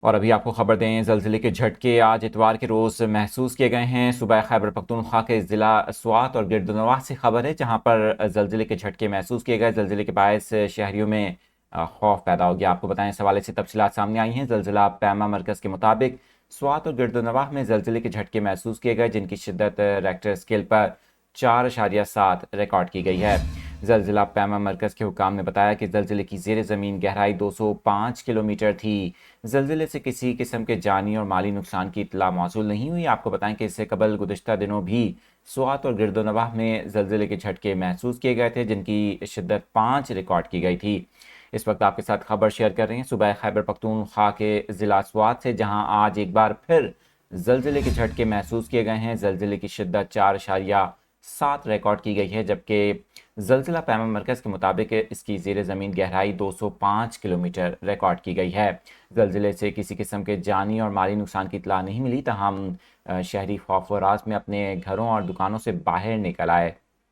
اور ابھی آپ کو خبر دیں، زلزلے کے جھٹکے آج اتوار کے روز محسوس کیے گئے ہیں۔ صوبہ خیبر پختونخوا کے ضلع سوات اور گردنواح سے خبر ہے، جہاں پر زلزلے کے جھٹکے محسوس کیے گئے۔ زلزلے کے باعث شہریوں میں خوف پیدا ہو گیا۔ آپ کو بتائیں، اس حوالے سے تفصیلات سامنے آئی ہیں۔ زلزلہ پیما مرکز کے مطابق سوات اور گردنواح میں زلزلے کے جھٹکے محسوس کیے گئے، جن کی شدت ریکٹر اسکیل پر 4.7 ریکارڈ کی گئی ہے۔ زلزلہ پیما مرکز کے حکام نے بتایا کہ زلزلے کی زیر زمین گہرائی 205 کلومیٹر تھی۔ زلزلے سے کسی قسم کے جانی اور مالی نقصان کی اطلاع موصول نہیں ہوئی۔ آپ کو بتائیں کہ اس سے قبل گزشتہ دنوں بھی سوات اور گردنواح میں زلزلے کے جھٹکے محسوس کیے گئے تھے، جن کی شدت 5 ریکارڈ کی گئی تھی۔ اس وقت آپ کے ساتھ خبر شیئر کر رہے ہیں صوبہ خیبر پختونخوا کے ضلع سوات سے، جہاں آج ایک بار پھر زلزلے کے جھٹکے محسوس کیے گئے ہیں۔ زلزلے کی شدت 4.7 ریکارڈ کی گئی ہے، جبکہ زلزلہ پیما مرکز کے مطابق اس کی زیر زمین گہرائی 205 کلومیٹر ریکارڈ کی گئی ہے۔ زلزلے سے کسی قسم کے جانی اور مالی نقصان کی اطلاع نہیں ملی، تاہم شہری خوف و راز میں اپنے گھروں اور دکانوں سے باہر نکل آئے۔